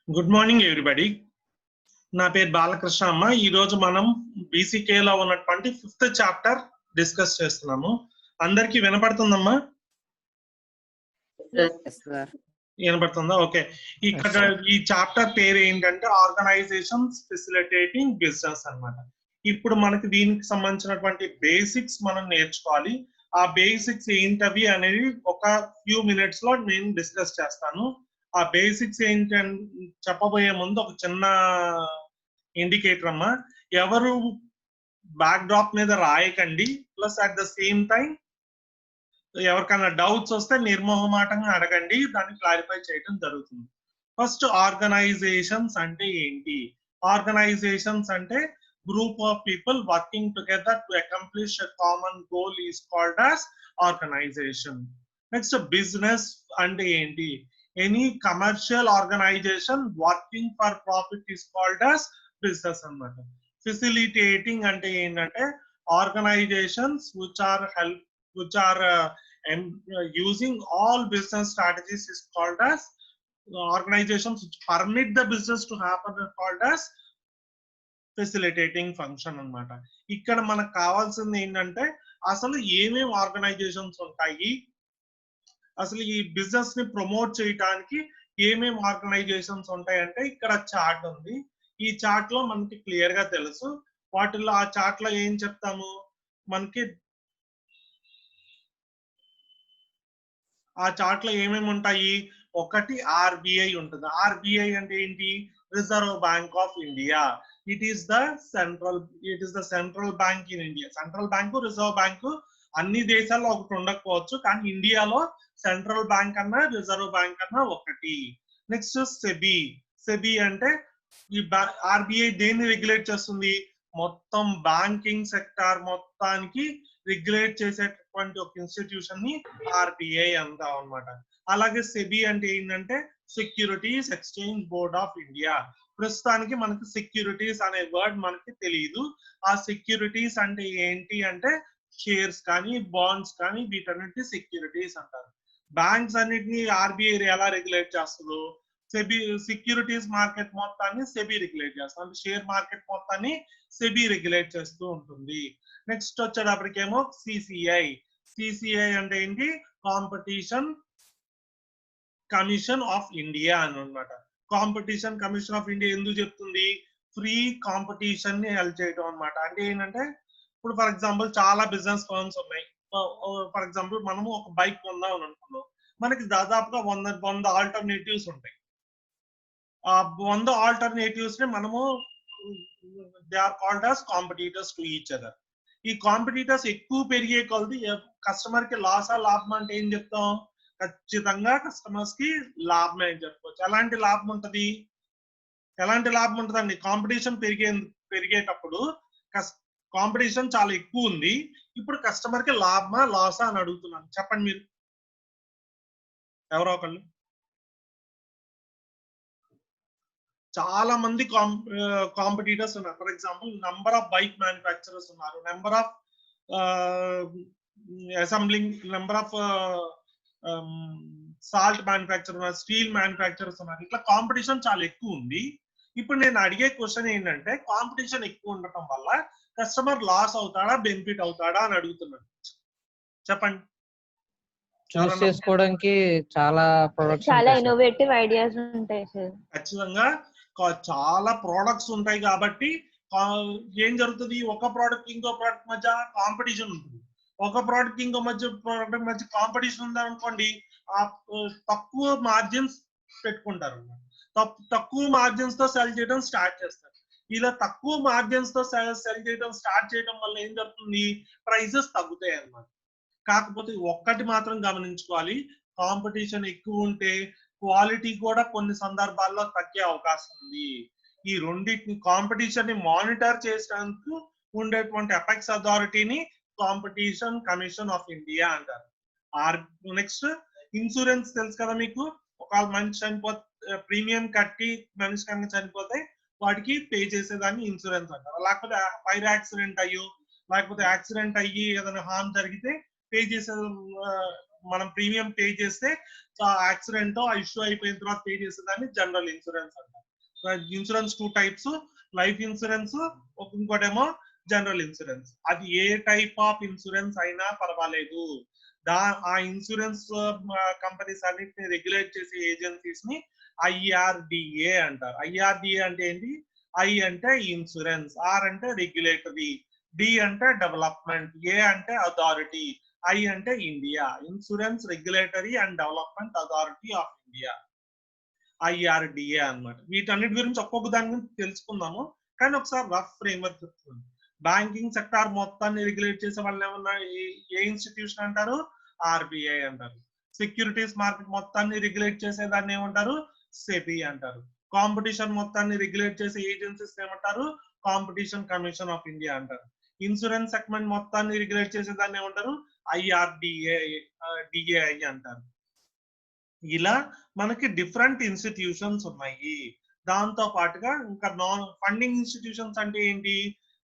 Good morning everybody. నా పేరు బాలకృష్ణ అమ్మ. ఈ రోజు మనం బీసీకే లో ఉన్నటువంటి 5th చాప్టర్ డిస్కస్ చేస్తున్నాము. అందరికీ వినపడుతుందమ్మా? వినపడుతుందా? ఓకే. ఇక్కడ ఈ చాప్టర్ పేరు ఏంటంటే ఆర్గనైజేషన్స్ ఫెసిలిటేటింగ్ బిజినెస్ అన్నమాట. ఇప్పుడు మనకి దీనికి సంబంధించినటువంటి బేసిక్స్ మనం నేర్చుకోవాలి. ఆ బేసిక్స్ ఏంటవి అనేది ఒక ఫ్యూ మినిట్స్ లో నేను డిస్కస్ చేస్తాను. ఆ బేసిక్స్ ఏంటని చెప్పబోయే ముందు ఒక చిన్న ఇండికేటర్ అమ్మా, ఎవరు బ్యాక్ డ్రాప్ మీద రాయకండి. Plus at the same time ఎవరికైనా డౌట్స్ వస్తే నిర్మోహమాటంగా అడగండి, దాన్ని క్లారిఫై చేయడం జరుగుతుంది. ఫస్ట్ ఆర్గనైజేషన్స్ అంటే ఏంటి? ఆర్గనైజేషన్స్ అంటే group of people working together to accomplish a common goal is called as organisation. Next business అంటే ఏంటి? Any commercial organisation working for profit is called as business అన్నమాట. ఫెసిలిటేటింగ్ అంటే ఏంటంటే organisations which are using all business strategies is called as organizations which permit the business to happen are called as facilitating function అన్నమాట. ఇక్కడ మనకు కావాల్సింది ఏంటంటే అసలు ఏమేమి ఆర్గనైజేషన్స్ ఉంటాయి, అసలు ఈ బిజినెస్ ని ప్రమోట్ చేయడానికి ఏమేమి ఆర్గనైజేషన్స్ ఉంటాయంటే ఇక్కడ చార్ట్ ఉంది. ఈ చార్ట్ లో మనకి క్లియర్ గా తెలుసు. వాటిల్లో ఆ చార్ట్ లో ఏం చెప్తాము, మనకి ఆ చార్ట్ లో ఏమేమి ఉంటాయి? ఒకటి ఆర్బిఐ ఉంటుంది. ఆర్బిఐ అంటే ఏంటి? Reserve bank of India. It is the central bank in India. Central bank, reserve bank అన్ని దేశాల్లో ఒకటి ఉండకపోవచ్చు, కానీ ఇండియాలో సెంట్రల్ బ్యాంక్ అన్నా రిజర్వ్ బ్యాంక్ అన్నా ఒకటి. Next SEBI. సెబీ అంటే ఈ ఆర్బిఐ దేన్ని రెగ్యులేట్ చేస్తుంది? మొత్తం బ్యాంకింగ్ సెక్టార్ మొత్తానికి రెగ్యులేట్ చేసేటటువంటి ఒక ఇన్స్టిట్యూషన్ ని ఆర్బిఐ అంటాం అన్నమాట. అలాగే సెబీ అంటే ఏంటంటే securities exchange board of India. ప్రస్తుతానికి మనకి సెక్యూరిటీస్ అనే వర్డ్ మనకి తెలియదు. ఆ సెక్యూరిటీస్ అంటే ఏంటి అంటే షేర్స్ కానీ బాండ్స్ కానీ వీటన్నిటి సెక్యూరిటీస్ అంటారు. బ్యాంక్స్ అన్నిటిని ఆర్బిఐ ఎలా రెగ్యులేట్ చేస్తుందో సెబీ సెక్యూరిటీస్ మార్కెట్ మొత్తాన్ని సెబీ రెగ్యులేట్ చేస్తుంది. అంటే షేర్ మార్కెట్ మొత్తాన్ని సెబీ రెగ్యులేట్ చేస్తూ ఉంటుంది. Next వచ్చేటప్పటికేమో CCI. సిసిఐ అంటే ఏంటి? కాంపిటీషన్ కమిషన్ ఆఫ్ ఇండియా అని అన్నమాట. కాంపిటీషన్ కమిషన్ ఆఫ్ ఇండియా ఎందుకు చెప్తుంది? ఫ్రీ కాంపిటీషన్ ని హెల్ప్ చేయడం అన్నమాట. అంటే ఏంటంటే ఇప్పుడు ఫర్ ఎగ్జాంపుల్ చాలా బిజినెస్ ఫర్మ్స్ ఉన్నాయి. ఫర్ ఎగ్జాంపుల్ మనము ఒక బైక్ కొందాం అని అనుకున్నాం, మనకి దాదాపుగా 100 ఆల్టర్నేటివ్స్ ఉంటాయి. ఆ 100 ఆల్టర్నేటివ్స్ ని మనము they are called as competitors to each other. ఈ కాంపిటీటర్స్ ఎక్కువ పెరిగే కొలది కస్టమర్ కి లాసా లాభం అంటే ఏం చెప్తాం? ఖచ్చితంగా కస్టమర్స్ కి లాభమే అని చెప్పుకోవచ్చు. ఎలాంటి లాభం ఉంటది? ఎలాంటి లాభం ఉంటదండి? కాంపిటీషన్ పెరిగేటప్పుడు కాంపిటీషన్ చాలా ఎక్కువ ఉంది. ఇప్పుడు కస్టమర్ కి లాభమా లాసా అని అడుగుతున్నాను. చెప్పండి మీరు ఎవరో ఒకళ్ళు. చాలా మంది కాంపిటీటర్స్ ఉన్నారు. For example number of bike manufacturers ఉన్నారు, number of assembling, number of salt manufacture ఉన్నారు, స్టీల్ మ్యానుఫ్యాక్చరర్స్ ఉన్నారు. ఇట్లా కాంపిటీషన్ చాలా ఎక్కువ ఉంది. ఇప్పుడు నేను అడిగే క్వశ్చన్ ఏంటంటే కాంపిటీషన్ ఎక్కువ ఉండటం వల్ల కస్టమర్ లాస్ అవుతాడా బెనిఫిట్ అవుతాడా అని అడుగుతున్నాను. చెప్పండి. చూస్ చేసుకోవడానికి చాలా ప్రొడక్ట్స్ చాలా ఇన్నోవేటివ్ ఐడియాస్ ఉంటాయి సార్. ఖచ్చితంగా చాలా ప్రొడక్ట్స్ ఉంటాయి కాబట్టి ఏం జరుగుతుంది? ఒక ప్రోడక్ట్ ఇంకో ప్రోడక్ట్ మధ్య కాంపిటీషన్ ఉంటుంది. ఒక ప్రోడక్ట్ ఇంకో ప్రోడక్ట్ మధ్య కాంపిటీషన్ ఉందనుకోండి, ఆ తక్కువ మార్జిన్స్ పెట్టుకుంటారు. తక్కువ మార్జిన్స్ తో సెల్ చేయడం స్టార్ట్ చేస్తారు. ఇలా తక్కువ మార్జిన్స్ తో సెల్ చేయడం స్టార్ట్ చేయడం వల్ల ఏం జరుగుతుంది? ప్రైజెస్ తగ్గుతాయి అన్నమాట. కాకపోతే ఒక్కటి మాత్రం గమనించుకోవాలి, కాంపిటీషన్ ఎక్కువ ఉంటే క్వాలిటీ కూడా కొన్ని సందర్భాల్లో తగ్గే అవకాశం ఉంది. ఈ రెండింటిని కాంపిటీషన్ ని మానిటర్ చేసేందుకు ఉండేటువంటి అపెక్స్ అథారిటీని కాంపిటీషన్ కమిషన్ ఆఫ్ ఇండియా అంటారు. నెక్స్ట్ ఇన్సూరెన్స్ తెలుసు కదా మీకు. ఒకవేళ మనిషి చనిపోతే ప్రీమియం కట్టి మనిషి కనుక చనిపోతే వాటికి పే చేసేదాన్ని ఇన్సూరెన్స్ అంటారు. లేకపోతే ఫైర్ యాక్సిడెంట్ అయ్యో లేకపోతే యాక్సిడెంట్ అయ్యి ఏదైనా హార్మ్ జరిగితే పే చేసే మనం ప్రీమియం పే చేస్తే యాక్సిడెంట్ ఇష్యూ అయిపోయిన తర్వాత పే చేసేదాన్ని జనరల్ ఇన్సూరెన్స్ అంటారు. ఇన్సూరెన్స్ 2 టైప్స్, లైఫ్ ఇన్సూరెన్స్, ఇంకోటేమో జనరల్ ఇన్సూరెన్స్. అది ఏ టైప్ ఆఫ్ ఇన్సూరెన్స్ అయినా పర్వాలేదు. ఆ ఇన్సూరెన్స్ కంపెనీస్ అన్నిటిని రెగ్యులేట్ చేసే ఏజెన్సీస్ ని IRDA అంటారు. IRDA అంటే ఏంటి? I అంటే ఇన్సూరెన్స్, R అంటే రెగ్యులేటరీ, D అంటే డెవలప్మెంట్, A అంటే అథారిటీ, I అంటే India. Insurance regulatory and development authority of India, IRDA అన్నమాట. వీటన్నిటి గురించి ఒక్కొక్క దాని గురించి తెలుసుకుందాము, కానీ ఒకసారి రఫ్ ఫ్రేమ్వర్క్ చెప్తుంది. బ్యాంకింగ్ సెక్టార్ మొత్తాన్ని రెగ్యులేట్ చేసే వాళ్ళు ఏమన్నా ఏ ఇన్స్టిట్యూషన్ అంటారు? RBI అంటారు. సెక్యూరిటీస్ మార్కెట్ మొత్తాన్ని రెగ్యులేట్ చేసే దాన్ని ఏమంటారు? సెబీ అంటారు. కాంపిటీషన్ మొత్తాన్ని రెగ్యులేట్ చేసే ఏజెన్సీస్ ఏమంటారు? కాంపిటీషన్ కమిషన్ ఆఫ్ ఇండియా అంటారు. ఇన్సూరెన్స్ సెగ్మెంట్ మొత్తాన్ని రెగ్యులేట్ చేసే దాన్ని ఏమంటారు? DAI అంటారు. ఇలా మనకి డిఫరెంట్ ఇన్స్టిట్యూషన్స్ ఉన్నాయి. దాంతో పాటుగా ఇంకా నాన్ ఫండింగ్ ఇన్స్టిట్యూషన్స్ అంటే ఏంటి?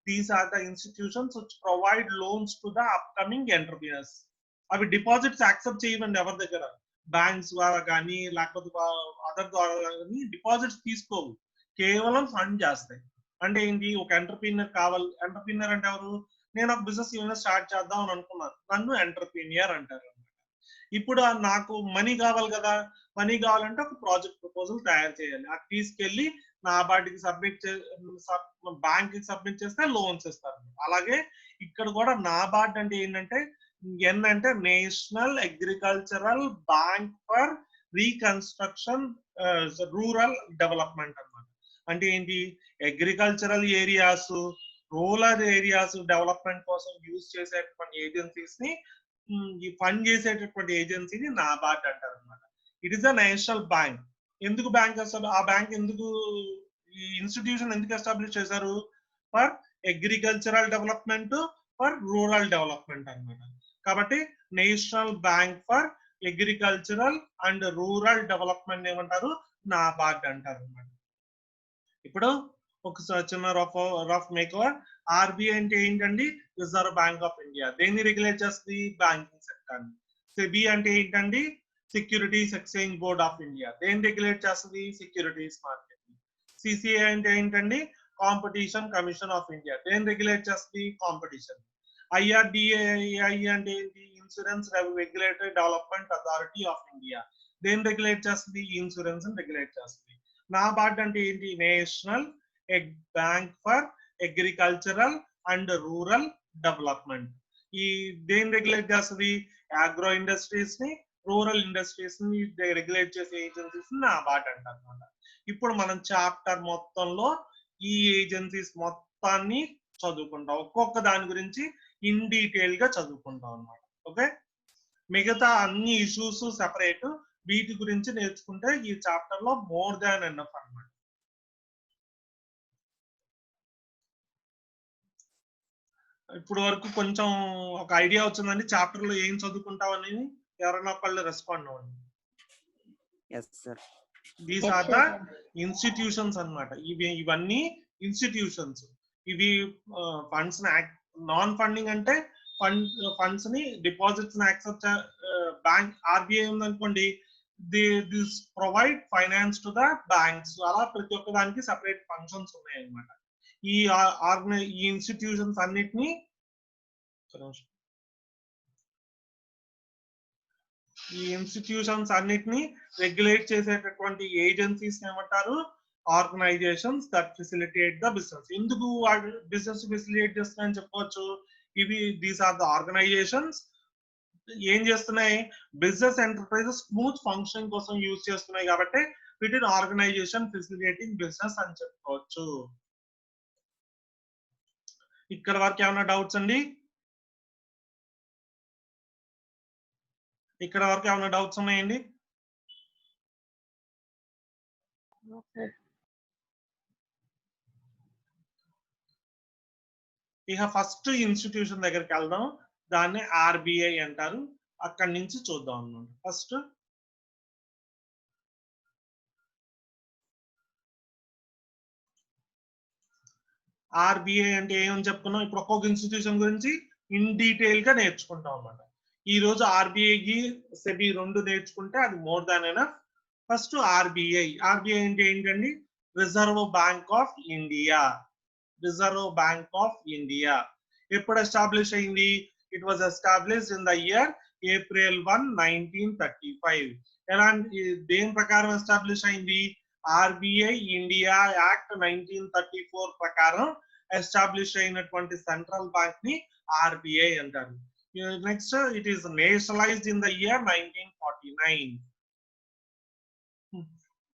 These are the institutions which provide loans to the upcoming entrepreneurs. అవి డిపాజిట్స్ యాక్సెప్ట్ చేయమండి ఎవరి దగ్గర, బ్యాంక్స్ ద్వారా కానీ లేకపోతే అదర్ ద్వారా కానీ డిపాజిట్స్ తీసుకోవు, కేవలం ఫండ్ చేస్తాయి. అంటే ఏంటి? ఒక ఎంటర్ప్రీనియర్ కావాలి. ఎంటర్ప్రీనియర్ అంటే ఎవరు? నేను ఒక బిజినెస్ యూనిట్ స్టార్ట్ చేద్దాం అని అనుకున్నాను, నన్ను ఎంటర్ప్రీనియర్ అంటారు. ఇప్పుడు నాకు మనీ కావాలి కదా, మనీ కావాలంటే ఒక ప్రాజెక్ట్ ప్రపోజల్ తయారు చేయాలి, అది తీసుకెళ్లి నాబార్డుకి సబ్మిట్ బ్యాంక్ కి సబ్మిట్ చేస్తే లోన్స్ ఇస్తారు. అలాగే ఇక్కడ కూడా నాబార్డ్ అంటే ఏంటంటే, ఎన్ అంటే national agricultural bank for reconstruction rural development అన్నమాట. అంటే ఏంటి? Agricultural areas, rural areas development కోసం యూజ్ చేసేటువంటి ఏజెన్సీస్ ని, ఈ ఫండ్ చేసేటటువంటి ఏజెన్సీని నాబార్డ్ అంటారు అనమాట. It is the national bank. ఎందుకు బ్యాంక్ ఆ బ్యాంక్ ఎందుకు, ఈ ఇన్స్టిట్యూషన్ ఎందుకు ఎస్టాబ్లిష్ చేశారు? For agricultural development, for rural development అన్నమాట. కాబట్టి national bank for agricultural and rural development ఏమంటారు? నాబార్డ్ అంటారు అనమాట. ఇప్పుడు ఒక చిన్న రఫ్ మేకోవర్. RBI అంటే ఏంటండి? Reserve bank of India. దేన్ని రెగ్యులేట్ చేస్తుంది? Banking sector. సెబీ అంటే ఏంటండి? Securities exchange board of India. దేన్ని రెగ్యులేట్ చేస్తుంది? Securities market. CCI అంటే ఏంటండి? Competition Commission of India. దేన్ని రెగ్యులేట్ చేస్తుంది? కాంపిటీషన్. IRDAI అంటే ఏంటి? Insurance regulatory development authority of India. దేన్ని రెగ్యులేట్ చేస్తుంది? ఇన్సూరెన్స్ రెగ్యులేట్ చేస్తుంది. నాబార్డ్ అంటే ఏంటి? National bank for agricultural and rural development. ఈ దేని రెగ్యులేట్ చేస్తుంది? అగ్రో ఇండస్ట్రీస్ ని, రూరల్ ఇండస్ట్రీస్ ని రెగ్యులేట్ చేసే ఏజెన్సీస్ నాబార్డ్ అంటారు. ఇప్పుడు మనం చాప్టర్ మొత్తంలో ఈ ఏజెన్సీస్ మొత్తాన్ని చదువుకుంటాం, ఒక్కొక్క దాని గురించి ఇన్ డీటెయిల్ గా చదువుకుంటాం అన్నమాట. ఓకే, మిగతా అన్ని ఇష్యూస్ సెపరేట్, వీటి గురించి నేర్చుకుంటే ఈ చాప్టర్ లో మోర్ దాన్ ఎనఫ్ అన్నమాట. ఇప్పుడు వరకు కొంచెం ఒక ఐడియా వచ్చిందండి చాప్టర్ లో ఏం చదువుకుంటాం అనేది? ఎవరైనా ఒకళ్ళు రెస్పాండ్ అవ్వండి. దీస్ ఆర్ ద ఇన్స్టిట్యూషన్స్ అన్నమాట. ఇవన్నీ ఇన్స్టిట్యూషన్స్. ఇవి ఫండ్స్ నాన్ ఫండింగ్ అంటే ఫండ్స్ ని డిపాజిట్స్ ని యాక్సెప్ట్ బ్యాంక్. RBI ఉందనుకోండి, this provide finance to the banks. అలా ప్రతి ఒక్క దానికి సెపరేట్ ఫంక్షన్స్ ఉన్నాయి అన్నమాట. ఈ ఇన్స్టిట్యూషన్స్ అన్నిటినీ రెగ్యులేట్ చేసేటటువంటి ఏజెన్సీస్ ఏమంటారు? Organisations that facilitate the business. ఎందుకు బిజినెస్ ఫెసిలిటేట్ చేస్తున్నాయని చెప్పవచ్చు? ఇవి దీస్ ఆర్ ద ఆర్గనైజేషన్స్ ఏం చేస్తున్నాయి? బిజినెస్ ఎంటర్ప్రైజెస్ స్మూత్ ఫంక్షన్ కోసం యూజ్ చేస్తున్నాయి కాబట్టి వీటిని ఆర్గనైజేషన్ ఫెసిలిటేటింగ్ బిజినెస్ అని చెప్పుకోవచ్చు. ఇక్కడ వరకు ఏమైనా డౌట్స్ అండి? ఇక్కడ వరకు ఏమైనా డౌట్స్ ఉన్నాయండి? ఇక ఫస్ట్ ఇన్స్టిట్యూషన్ దగ్గరికి వెళ్దాం, దాన్ని RBI అంటారు. అక్కడి నుంచి చూద్దాం అన్నమాట. ఫస్ట్ RBI అంటే ఏమని చెప్పుకున్నాం? ఇప్పుడు ఒక్కొక్క ఇన్స్టిట్యూషన్ గురించి ఇన్ డీటెయిల్ గా నేర్చుకుంటాం అన్నమాట. ఈ రోజు ఆర్బీఐకి సెబీ రెండు నేర్చుకుంటే అది more than enough. First RBI అంటే ఏంటండి? Reserve bank of India. Reserve bank of India ఎప్పుడు ఎస్టాబ్లిష్ అయింది? It was established in the year April 1, 1935. దేని ప్రకారం ఎస్టాబ్లిష్ అయింది? ఆర్బీఐ ఇండియా యాక్ట్ 1934 ప్రకారం ఎస్టాబ్లిష్ అయినటువంటి సెంట్రల్ బ్యాంక్ ని ఆర్బీఐ అంటారు. Next it is nationalised in the year 1949.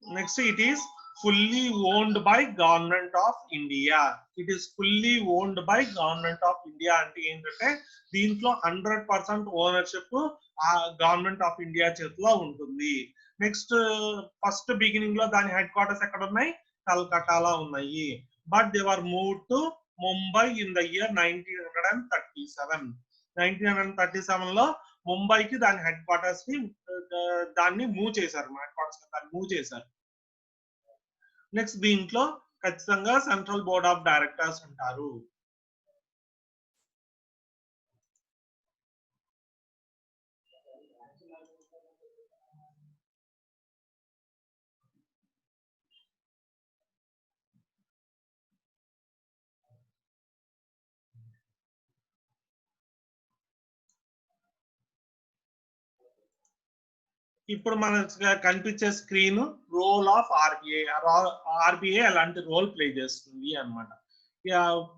Next it is fully owned by government of India. It is fully owned by government of India అంటే ఏంటంటే దీంట్లో 100% ownership government of India చేతిలో ఉంటుంది. Next first beginning లో దాని head quarters ఎక్కడ ఉన్నాయి? కల్కటాలో ఉన్నాయి. But they were move to Mumbai in the year 1937. 1937 లో ముంబైకి దాని హెడ్ క్వార్టర్స్ ని దాన్ని మూవ్ చేశారు. హెడ్ క్వార్టర్స్ దాన్ని మూవ్ చేశారు. నెక్స్ట్ దీంట్లో ఖచ్చితంగా సెంట్రల్ బోర్డ్ ఆఫ్ డైరెక్టర్స్ ఉంటారు. ఇప్పుడు మనకు కనిపించే screen role of RBI. RBI అలాంటి రోల్ ప్లే చేస్తుంది అన్నమాట.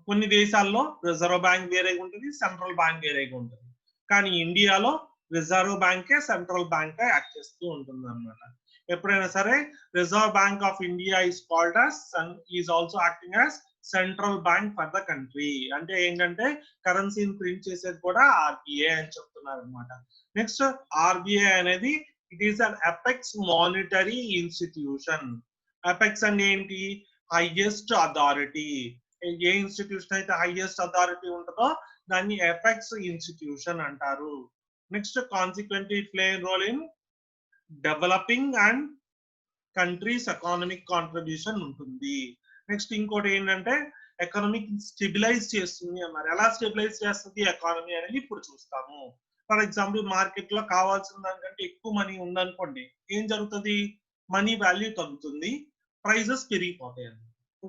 కొన్ని దేశాల్లో రిజర్వ్ బ్యాంక్ వేరేగా ఉంటుంది, సెంట్రల్ బ్యాంక్ వేరేగా ఉంటుంది. కానీ ఇండియాలో రిజర్వ్ బ్యాంకే సెంట్రల్ బ్యాంక్ యాక్ట్ చేస్తూ ఉంటుంది అన్నమాట. ఎప్పుడైనా సరే reserve bank of India is called as is also acting as central bank for the country. అంటే ఏంటంటే కరెన్సీని ప్రింట్ చేసేది కూడా ఆర్బీఐ అని చెప్తున్నారు అనమాట. నెక్స్ట్ ఆర్బీఐ అనేది it is an apex monetary institution. Apex అంటే ఏంటి? Highest authority. ఏ ఇన్స్టిట్యూషన్ అయితే హైయెస్ట్ అథారిటీ ఉంటుందో దాన్ని అపెక్స్ ఇన్స్టిట్యూషన్ అంటారు. Next consequently play role in developing and countries economic contribution ఉంటుంది. నెక్స్ట్ ఇంకోటి ఏంటంటే ఎకనామిక్ స్టెబిలైజ్ చేస్తుంది అన్నారు. ఎలా స్టెబిలైజ్ చేస్తుంది ఎకానమీ అనేది ఇప్పుడు చూస్తాము. ఫర్ ఎగ్జాంపుల్ మార్కెట్ లో కావాల్సిన దానికంటే ఎక్కువ మనీ ఉందనుకోండి, ఏం జరుగుతుంది? మనీ వాల్యూ తగ్గుతుంది, ప్రైజెస్ పెరిగిపోతాయి.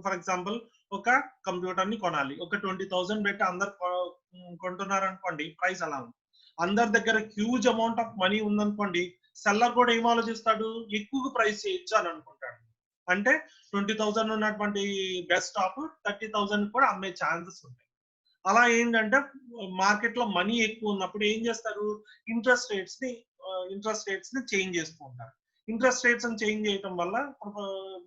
ఫర్ ఎగ్జాంపుల్ ఒక కంప్యూటర్ ని కొనాలి, ఒక 20,000 పెట్టి అందరు కొంటున్నారు అనుకోండి, ప్రైస్ అలా ఉంది. అందరి దగ్గర హ్యూజ్ అమౌంట్ ఆఫ్ మనీ ఉందనుకోండి, సెల్లర్ కూడా ఏం ఆలోచిస్తాడు? ఎక్కువ ప్రైస్ చేయొచ్చు అని అనుకుంటాడు. అంటే 20,000 ఉన్నటువంటి డెస్క్టాప్ 30,000 కూడా అమ్మే ఛాన్సెస్ ఉంటాయి. అలా ఏంటంటే మార్కెట్ లో మనీ ఎక్కువ ఉన్నప్పుడు ఏం చేస్తారు? ఇంట్రెస్ట్ రేట్స్ ని చేంజ్ చేస్తూ ఉంటారు. ఇంట్రెస్ట్ రేట్స్ చేంజ్ చేయడం వల్ల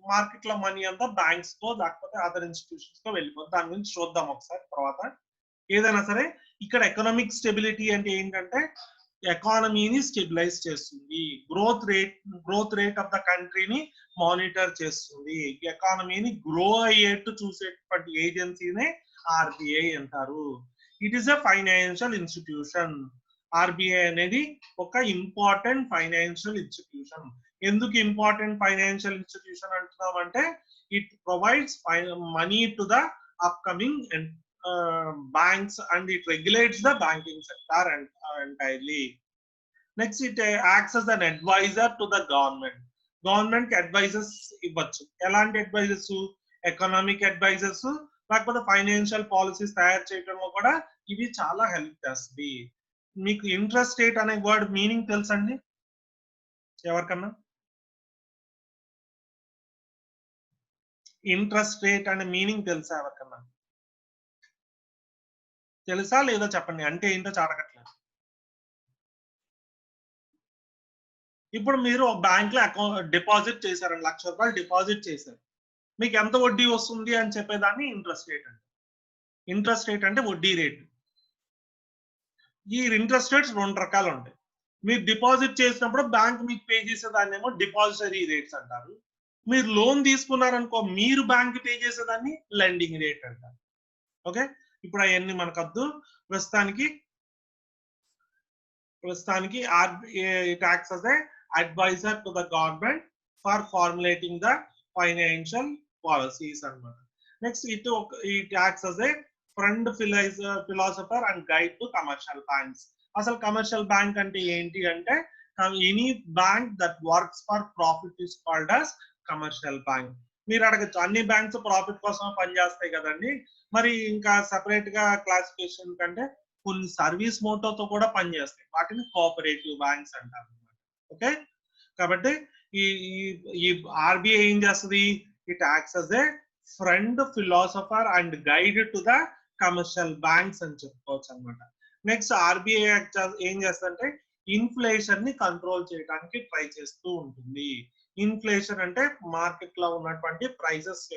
మార్కెట్ లో మనీ అంతా బ్యాంక్స్ తో లేకపోతే అదర్ ఇన్స్టిట్యూషన్స్ తో వెళ్ళిపోతుంది. దాని గురించి చూద్దాం ఒకసారి తర్వాత. ఏదైనా సరే ఇక్కడ ఎకనామిక్ స్టెబిలిటీ అంటే ఏంటంటే ఎకానమీని స్టెబిలైజ్ చేస్తుంది. గ్రోత్ రేట్ ఆఫ్ ద కంట్రీని మానిటర్ చేస్తుంది. ఎకానమీని గ్రో అయ్యేట్టు చూసేటువంటి ఏజెన్సీనే ఆర్బీఐ అంటారు. It is a financial institution. RBI అనేది ఒక ఇంపార్టెంట్ ఫైనాన్షియల్ ఇన్స్టిట్యూషన్. ఎందుకు ఇంపార్టెంట్ ఫైనాన్షియల్ ఇన్స్టిట్యూషన్ అంటున్నామంటే it provides money to the upcoming banks and it regulates the banking sector entirely. Next, it acts as an advisor to the government. Government advises ఇవ్వచ్చు. ఎలాంటి advises? Economic advises, లేకపోతే financial policies తయారు చేయడంలో కూడా ఇవి చాలా help చేస్తుంది. మీకు ఇంట్రెస్ట్ రేట్ అనే వర్డ్ మీనింగ్ తెలుసండి ఎవరికన్నా? ఇంట్రెస్ట్ రేట్ అనే మీనింగ్ తెలుసా ఎవరికన్నా? తెలుసా లేదా చెప్పండి. అంటే ఏంటో చాడగట్లేదు. ఇప్పుడు మీరు ఒక బ్యాంక్ లో అకౌంట్ డిపాజిట్ చేశారు, 1,00,000 రూపాయలు డిపాజిట్ చేశారు. మీకు ఎంత వడ్డీ వస్తుంది అని చెప్పేదాన్ని ఇంట్రెస్ట్ రేట్ అంటే. ఇంట్రెస్ట్ రేట్ అంటే వడ్డీ రేటు. ఈ ఇంట్రెస్ట్ రేట్స్ 2 రకాలు ఉంటాయి. మీరు డిపాజిట్ చేసినప్పుడు బ్యాంక్ మీకు పే చేసేదాన్ని ఏమో డిపాజిటరీ రేట్స్ అంటారు. మీరు లోన్ తీసుకున్నారనుకో, మీరు బ్యాంక్ పే చేసేదాన్ని లెండింగ్ రేట్ అంటారు. ఓకే, ఇప్పుడు అవన్నీ మనకు వద్దు. ప్రస్తుతానికి RBI acts as a advisor to the government for formulating the financial policies అన్నమాట. Next it acts as a friend philosopher and guide to commercial banks. అసలు కమర్షియల్ బ్యాంక్ అంటే ఏంటి అంటే any bank that works for profit is called as commercial bank. మీరు అడగచ్చు అన్ని banks profit కోసం పనిచేస్తాయి కదండి, మరి ఇంకా సెపరేట్ గా క్లాసిఫికేషన్ కంటే కొన్ని సర్వీస్ మోటోతో కూడా పనిచేస్తాయి, వాటిని కోఆపరేటివ్ బ్యాంక్స్ అంటారు. ఓకే, కాబట్టి ఈ ఈ ఆర్బీఐ ఏం చేస్తుంది, it acts as A friend, philosopher and guide to the commercial banks అని చెప్పుకోవచ్చు అనమాట. నెక్స్ట్ ఆర్బీఐ ఏం చేస్తుందంటే ఇన్ఫ్లేషన్ ని కంట్రోల్ చేయడానికి ట్రై చేస్తూ ఉంటుంది. ఇన్ఫ్లేషన్ అంటే మార్కెట్ లో ఉన్నటువంటి ప్రైసెస్,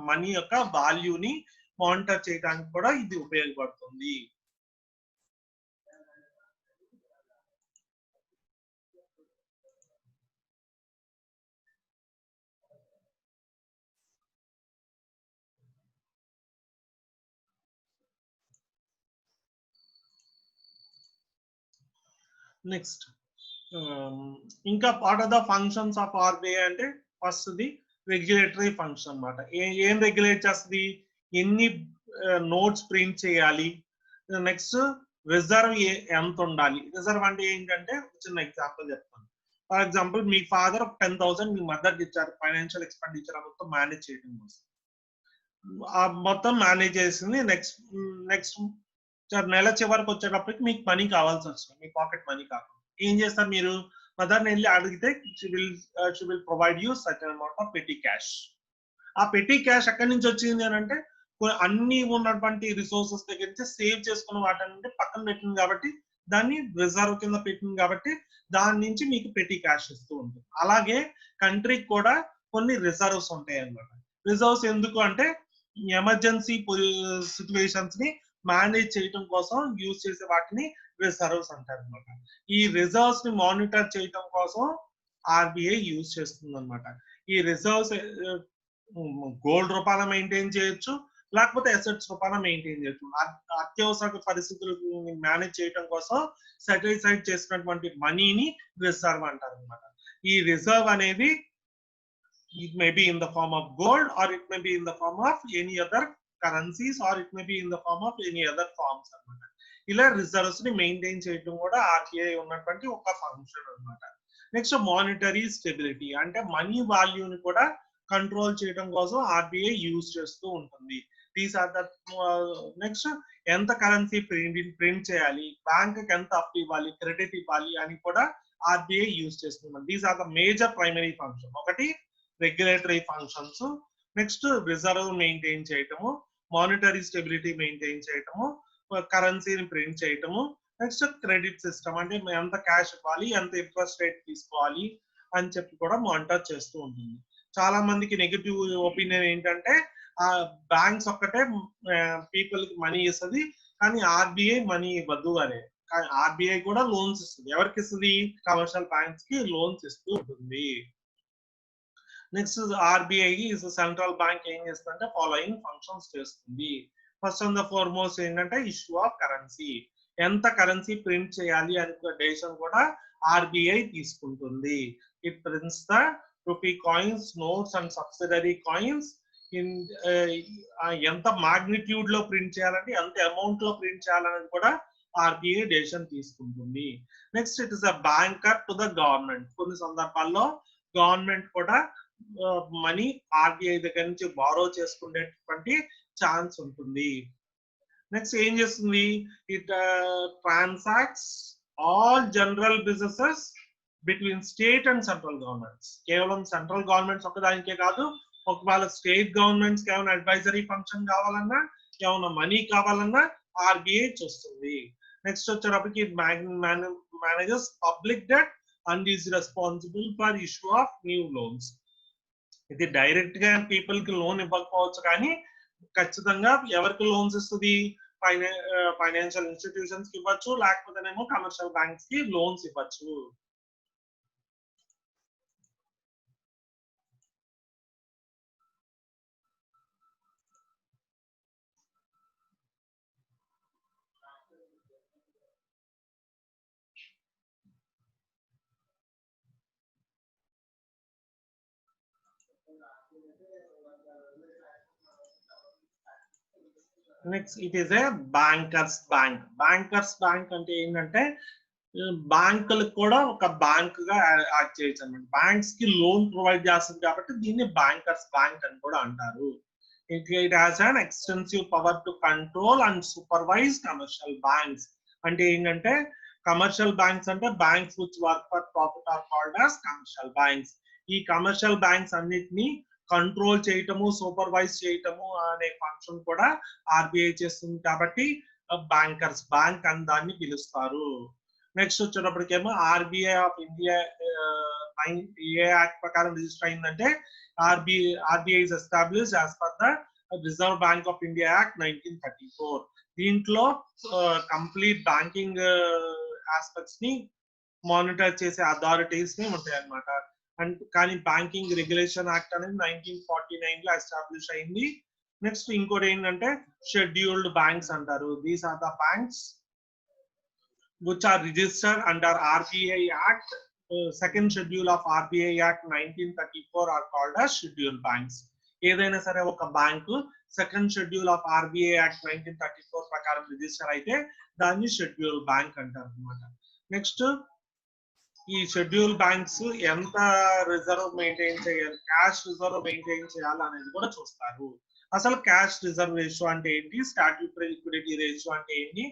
మనీ యొక్క వాల్యూని మానిటర్ చేయడానికి కూడా ఇది ఉపయోగపడుతుంది. నెక్స్ట్ ఇంకా part of the functions of RBI అంటే ఫస్ట్ ది రెగ్యులేటరీ ఫంక్షన్ అన్నమాట. ఏం రెగ్యులేట్ చేస్తుంది, ఎన్ని నోట్స్ ప్రింట్ చేయాలి, నెక్స్ట్ రిజర్వ్ ఎంత ఉండాలి. రిజర్వ్ అంటే ఏంటంటే చిన్న ఎగ్జాంపుల్ చెప్తాను. ఫర్ ఎగ్జాంపుల్ మీ ఫాదర్ 10,000 మీ మదర్కి ఇచ్చారు ఫైనాన్షియల్ ఎక్స్పెండిచర్ మొత్తం మేనేజ్ చేయడం కోసం. ఆ మొత్తం మేనేజ్ చేసింది. నెక్స్ట్ నెల చివరికి వచ్చేటప్పటికి మీకు మనీ కావాల్సి వస్తుంది, మీ పాకెట్ మనీ కావాలి. ఏం చేస్తారు మీరు, మదర్ని వెళ్ళి అడిగితే she will provide you certain amount of పెట్టి క్యాష్. ఆ పెట్టి క్యాష్ ఎక్కడి నుంచి వచ్చింది అని అంటే అన్ని ఉన్నటువంటి రిసోర్సెస్ దగ్గర నుంచి సేవ్ చేసుకున్న వాటి పక్కన పెట్టింది కాబట్టి, దాన్ని రిజర్వ్ కింద పెట్టింది కాబట్టి దాని నుంచి మీకు పెట్టి క్యాష్ ఇస్తూ ఉంటుంది. అలాగే కంట్రీకి కూడా కొన్ని రిజర్వ్స్ ఉంటాయి అన్నమాట. రిజర్వ్స్ ఎందుకు అంటే ఎమర్జెన్సీ సిచ్యువేషన్స్ ని మేనేజ్ చేయడం కోసం యూజ్ చేసే వాటిని రిజర్వ్స్ అంటారు అనమాట. ఈ రిజర్వ్స్ ని మానిటర్ చేయడం కోసం ఆర్బీఐ యూజ్ చేస్తుంది అనమాట. ఈ రిజర్వ్స్ గోల్డ్ రూపాన మెయింటైన్ చేయొచ్చు, లేకపోతే అసెట్స్ రూపాన మెయింటైన్ చేయొచ్చు. అత్యవసర పరిస్థితులను మేనేజ్ చేయడం కోసం సెటిల్ సైడ్ చేసినటువంటి మనీని రిజర్వ్ అంటారు అనమాట. ఈ రిజర్వ్ అనేది it may be in the form of gold or it may be in the form of any other currencies or it may be in the form of any other forms అన్నమాట. ఇలా reserves ని maintain చేయడం కూడా RBI ఉన్నటువంటి ఒక function అన్నమాట. Next monetary stability అంటే money వాల్యూని కూడా కంట్రోల్ చేయడం కోసం ఆర్బీఐ యూజ్ చేస్తూ ఉంటుంది. దీస్ ఆర్ ద నెక్స్ట్ ఎంత కరెన్సీ ప్రింట్ చేయాలి, బ్యాంక్ కి ఎంత అప్పు ఇవ్వాలి, క్రెడిట్ ఇవ్వాలి అని కూడా ఆర్బీఐ యూజ్ చేస్తుంది. These are the major primary function. ఒకటి regulatory functions, next reserve maintain చేయటము, మానిటరీ స్టెబిలిటీ మెయింటైన్ చేయటము, కరెన్సీని ప్రింట్ చేయటము, నెక్స్ట్ క్రెడిట్ సిస్టమ్ అంటే ఎంత క్యాష్ ఇవ్వాలి, ఎంత ఇంట్రెస్ట్ రేట్ తీసుకోవాలి అని చెప్పి కూడా మానిటర్ చేస్తూ ఉంటుంది. చాలా మందికి నెగిటివ్ ఒపీనియన్ ఏంటంటే ఆ బ్యాంక్స్ ఒక్కటే పీపుల్ కి మనీ ఇస్తుంది కానీ ఆర్బీఐ మనీ ఇవ్వదు అనే. కానీ ఆర్బీఐ కూడా లోన్స్ ఇస్తుంది. ఎవరికి ఇస్తుంది, కమర్షియల్ బ్యాంక్స్ కి లోన్స్ ఇస్తూ ఉంటుంది. నెక్స్ట్ ఆర్బీఐ సెంట్రల్ బ్యాంక్ ఏం చేస్తుందంటే ఫాలోయింగ్ ఫంక్షన్స్ చేస్తుంది. ఫస్ట్ అండ్ ద ఫార్మోస్ట్ ఏంటంటే ఇష్యూ ఆఫ్ కరెన్సీ, ఎంత కరెన్సీ ప్రింట్ చేయాలి అనే డెసిషన్ కూడా ఆర్బీఐ తీసుకుంటుంది. It prints the rupee coins, notes and subsidiary coins in ఎంత మాగ్నిట్యూడ్ లో ప్రింట్ చేయాలంటే ఎంత అమౌంట్ లో ప్రింట్ చేయాలనేది కూడా ఆర్బీఐ డెసిషన్ తీసుకుంటుంది. Next it is a banker to the government. కొన్ని సందర్భాల్లో గవర్నమెంట్ కూడా మనీ ఆర్బీఐ దగ్గర నుంచి బారో చేసుకునేటువంటి ఛాన్స్ ఉంటుంది. నెక్స్ట్ ఏం చేస్తుంది, it transacts all general businesses between state and central governments. కేవలం సెంట్రల్ గవర్నమెంట్స్ ఒకదానికే కాదు, ఒకవేళ స్టేట్ గవర్నమెంట్స్ కి ఏమైనా అడ్వైజరీ ఫంక్షన్ కావాలన్నా, ఏమైనా మనీ కావాలన్నా ఆర్బీఐ చూస్తుంది. నెక్స్ట్ వచ్చేటప్పటికి manages public debt and is responsible for issue of new loans. ఇది డైరెక్ట్ గా పీపుల్ కి లోన్ ఇవ్వకపోవచ్చు కానీ ఖచ్చితంగా ఎవరికి లోన్స్ ఇస్తుంది, ఫైనాన్షియల్ ఇన్స్టిట్యూషన్స్ కి ఇవ్వచ్చు, లేకపోతేనేమో కమర్షియల్ బ్యాంక్స్ కి లోన్స్ ఇవ్వచ్చు. Next it is a bankers bank. Bankers bank అంటే ఏంటంటే బ్యాంకులకు కూడా ఒక బ్యాంక్ గా యాక్ట్ చేయొచ్చు అనమాట. బ్యాంక్స్ కి లోన్ ప్రొవైడ్ చేస్తుంది కాబట్టి దీన్ని బ్యాంకర్స్ బ్యాంక్ అని కూడా అంటారు. It has an extensive power to control and supervise commercial banks. అంటే ఏంటంటే కమర్షియల్ బ్యాంక్స్ అంటే banks which work for profit or called as commercial banks. ఈ కమర్షియల్ బ్యాంక్స్ అన్నిటిని కంట్రోల్ చేయటము, సూపర్వైజ్ చేయటము అనే ఫంక్షన్ కూడా ఆర్బీఐ చేస్తుంది కాబట్టి బ్యాంకర్స్ బ్యాంక్ అని దాన్ని పిలుస్తారు. నెక్స్ట్ వచ్చేటప్పటికేమో ఆర్బీఐ ఆఫ్ ఇండియా ఏ యాక్ట్ ప్రకారం రిజిస్టర్ అయిందంటే RBI is established as per the Reserve Bank of India Act 1934. దీంట్లో కంప్లీట్ బ్యాంకింగ్ ఆస్పెక్ట్స్ ని మానిటర్ చేసే అథారిటీస్ ని ఉంటాయి అన్నమాట. కానీ బ్యాంకింగ్ రెగ్యులేషన్ యాక్ట్ అనేది 1949 లో ఎస్టాబ్లిష్ అయింది. నెక్స్ట్ ఇంకోటి ఏంటంటే షెడ్యూల్డ్ బ్యాంక్స్ అంటారు. These are the banks which are registered under RBI Act. Second schedule of RBI Act 1934 are called as scheduled banks. ఏదైనా సరే ఒక bank second schedule of RBI act 1934 ప్రకారం రిజిస్టర్ అయితే దాన్ని షెడ్యూల్ బ్యాంక్ అంటారు అనమాట. Next ఈ షెడ్యూల్ బ్యాంక్స్ ఎంత రిజర్వ్ మెయింటైన్ చేయాలి, క్యాష్ రిజర్వ్ మెయింటైన్ చేయాలి అనేది కూడా చూస్తారు. అసలు క్యాష్ రిజర్వ్ రేషియో అంటే ఏంటి, స్టాట్యూటరీ లిక్విడిటీ రేషియో అంటే ఏంటి,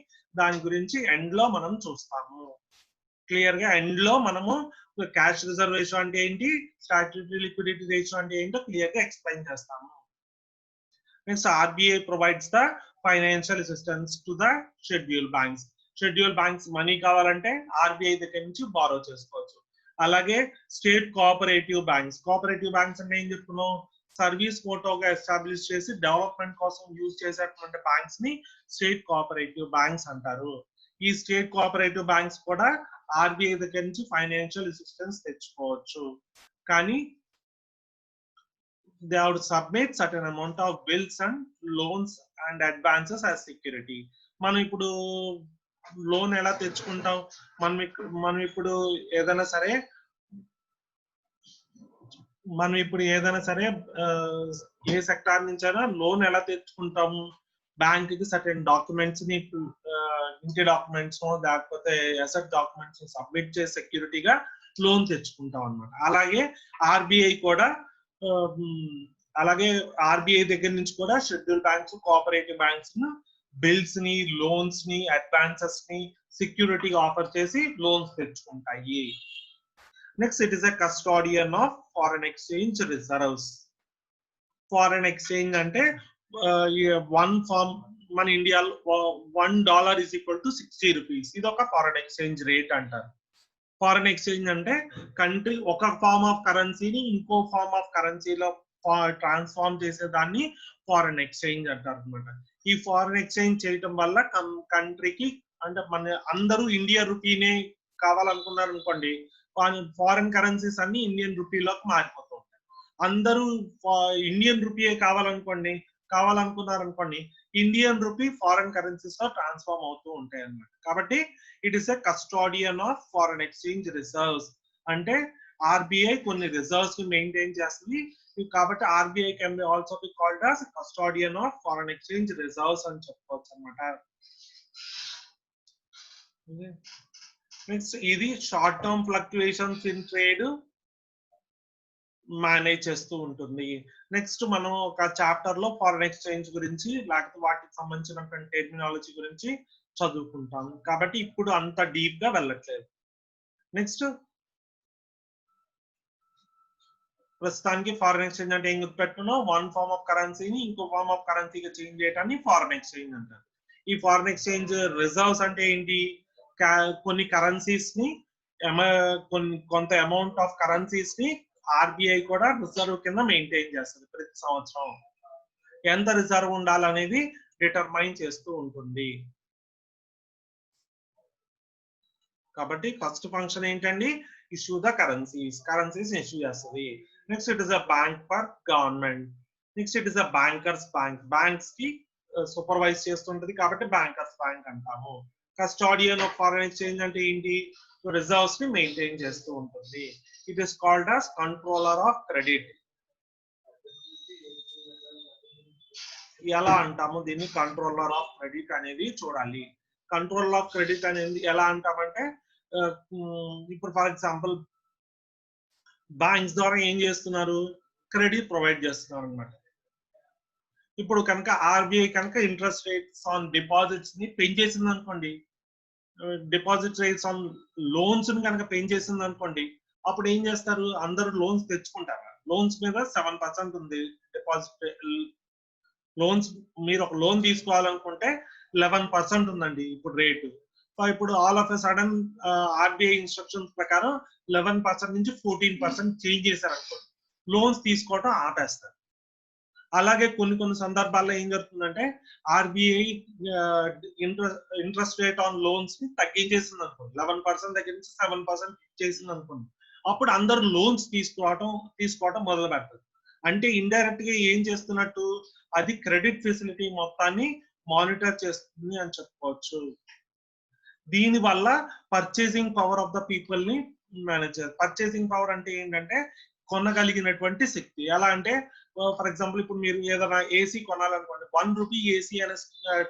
దాని గురించి ఎండ్ లో మనం చూస్తాము. క్లియర్ గా ఎండ్ లో మనము క్యాష్ రిజర్వ్ రేషియో అంటే ఏంటి, స్టాట్యూటరీ లిక్విడిటీ రేషియో అంటే ఏంటో క్లియర్ గా ఎక్స్ప్లెయిన్ చేస్తాము. Next RBI provides the financial assistance to the schedule banks. Schedule banks money కావాలంటే ఆర్బీఐ దగ్గర నుంచి బారో చేసుకోవచ్చు. అలాగే state cooperative banks. Cooperative banks అంటే ఏం చెప్తున్నాం, సర్వీస్ మోటోగా ఎస్టాబ్లిష్ చేసి డెవలప్మెంట్ కోసం యూజ్ చేసేటువంటి బ్యాంక్స్ ని స్టేట్ కోఆపరేటివ్ బ్యాంక్స్ అంటారు. ఈ స్టేట్ కోఆపరేటివ్ బ్యాంక్స్ కూడా ఆర్బీఐ దగ్గర నుంచి ఫైనాన్షియల్ అసిస్టెన్స్ తెచ్చుకోవచ్చు. కానీ they have to submit certain amount of bills and loans and advances as security. మనం ఇప్పుడు లోన్ ఎలా తెచ్చుకుంటాం, మనం ఇప్పుడు ఏదైనా సరే ఏ సెక్టార్ నుంచైనా లోన్ ఎలా తెచ్చుకుంటాము, బ్యాంక్ కి సర్టెన్ డాక్యుమెంట్స్ ని ఇంటి డాక్యుమెంట్స్ లేకపోతే అసెట్ డాక్యుమెంట్స్ సబ్మిట్ చేసి సెక్యూరిటీగా లోన్ తెచ్చుకుంటాం అన్నమాట. అలాగే ఆర్బీఐ దగ్గర నుంచి కూడా schedule banks, cooperative banks bills ని, లోన్స్ ని, అడ్వాన్సెస్ ని సెక్యూరిటీగా ఆఫర్ చేసి లోన్స్ తెచ్చుకుంటాయి. Next it is a custodian of foreign exchange reserves. Foreign exchange అంటే వన్ ఫార్మ్ మన ఇండియాలో $1 is equal to 60 rupees. ఇది ఒక ఫారెన్ ఎక్స్చేంజ్ రేట్ అంటారు. ఫారెన్ ఎక్స్చేంజ్ అంటే కంట్రీ ఒక ఫార్మ్ ఆఫ్ కరెన్సీని ఇంకో ఫార్మ్ ఆఫ్ కరెన్సీలో ట్రాన్స్ఫార్మ్ చేసేదాన్ని ఫారెన్ ఎక్స్చేంజ్ అంటారు అనమాట. ఈ ఫారెన్ ఎక్స్చేంజ్ చేయటం వల్ల కంట్రీకి అంటే మన అందరూ ఇండియన్ రూపీనే కావాలనుకున్నారు అనుకోండి, ఫారెన్ కరెన్సీస్ అన్ని ఇండియన్ రూపీలోకి మారిపోతూ ఉంటాయి. అందరూ ఇండియన్ రూపీయే కావాలనుకున్నారు అనుకోండి, ఇండియన్ రూపీ ఫారెన్ కరెన్సీస్ లో ట్రాన్స్ఫార్మ్ అవుతూ ఉంటాయి అన్నమాట. కాబట్టి it is a custodian of foreign exchange reserves. అంటే ఆర్బీఐ కొన్ని రిజర్వ్స్ ని మెయింటైన్ చేస్తుంది కాబట్టి RBI can be also be called as custodian of foreign exchange reserves అని చెప్పుకోవచ్చు అన్నమాట. నెక్స్ట్ ఇది short term fluctuations in trade manage చేస్తూ ఉంటుంది. నెక్స్ట్ మనం ఒక చాప్టర్ లో ఫారెన్ ఎక్స్చేంజ్ గురించి లేకపోతే వాటికి సంబంధించినటువంటి టెర్మినాలజీ గురించి చదువుకుంటాం కాబట్టి ఇప్పుడు అంత డీప్ గా వెళ్ళట్లేదు. నెక్స్ట్ ప్రస్తుతానికి ఫారెన్ ఎక్స్చేంజ్ అంటే ఏం గుర్తుపెట్టుకున్నాం, వన్ ఫార్మ్ ఆఫ్ కరెన్సీని ఇంకో ఫార్మ్ ఆఫ్ కరెన్సీగా చేంజ్ చేయడాన్ని ఫారెన్ ఎక్స్చేంజ్ అంటారు. ఈ ఫారెన్ ఎక్స్చేంజ్ రిజర్వ్స్ అంటే ఏంటి, కొన్ని కరెన్సీస్ ని కొంత అమౌంట్ ఆఫ్ కరెన్సీస్ ని ఆర్బీఐ కూడా రిజర్వ్ కింద మెయింటైన్ చేస్తుంది. ప్రతి సంవత్సరం ఎంత రిజర్వ్ ఉండాలనేది డిటర్మైన్ చేస్తూ ఉంటుంది. కాబట్టి ఫస్ట్ ఫంక్షన్ ఏంటండి, ఇష్యూ ద కరెన్సీస్ ఇష్యూ చేస్తుంది. Next it is a bank for government. Next it is a bankers bank, banks కి సూపర్వైజ్ చేస్తుంటది కాబట్టి బ్యాంకర్స్ బ్యాంక్ అంటాము. కస్టోడియన్ ఆఫ్ ఫారెన్ ఎక్స్చేంజ్ అంటే ఏంటి, రిజర్వ్స్ ని మెయింటైన్ చేస్తూ ఉంటుంది. It is called as controller of credit. ఎలా అంటాము దీన్ని కంట్రోలర్ ఆఫ్ క్రెడిట్ అనేది చూడాలి. కంట్రోలర్ ఆఫ్ క్రెడిట్ అనేది ఎలా అంటామంటే ఇప్పుడు ఫర్ ఎగ్జాంపుల్ బ్యాంక్స్ ద్వారా ఏం చేస్తున్నారు, క్రెడిట్ ప్రొవైడ్ చేస్తున్నారు అనమాట. ఇప్పుడు కనుక ఆర్బీఐ కనుక ఇంట్రెస్ట్ రేట్స్ ఆన్ డిపాజిట్స్ ని పెంచేసింది అనుకోండి, డిపాజిట్ రేట్స్ ఆన్ లోన్స్ ని కనుక పెంచేసింది అనుకోండి, అప్పుడు ఏం చేస్తారు, అందరూ లోన్స్ తెచ్చుకుంటారు. లోన్స్ మీద 7% ఉంది డిపాజిట్. లోన్స్ మీరు ఒక లోన్ తీసుకోవాలనుకుంటే 11% ఉందండి ఇప్పుడు రేటు. ఇప్పుడు all of a sudden RBI instructions ప్రకారం 11% నుంచి 14% చేంజ్ చేశారు అనుకోండి, లోన్స్ తీసుకోవడం ఆపేస్తారు. అలాగే కొన్ని సందర్భాల్లో ఏం జరుగుతుందంటే RBI interest rate on loans ని తగ్గించేసింది అనుకోండి, 11% దగ్గర నుంచి 7% చేసింది అనుకోండి, అప్పుడు అందరు లోన్స్ తీసుకోవటం మొదలు పెడతారు. అంటే ఇండైరెక్ట్ గా ఏం చేస్తున్నట్టు, అది క్రెడిట్ ఫెసిలిటీ మొత్తాన్ని మానిటర్ చేస్తుంది అని చెప్పుకోవచ్చు. దీని వల్ల purchasing power of the people ని మేనేజ్ చేయాలి. పర్చేసింగ్ పవర్ అంటే ఏంటంటే కొనగలిగినటువంటి శక్తి. ఎలా అంటే ఫర్ ఎగ్జాంపుల్ ఇప్పుడు మీరు ఏదైనా ఏసీ కొనాలనుకోండి, 1 రూపీ ఏసీ అనే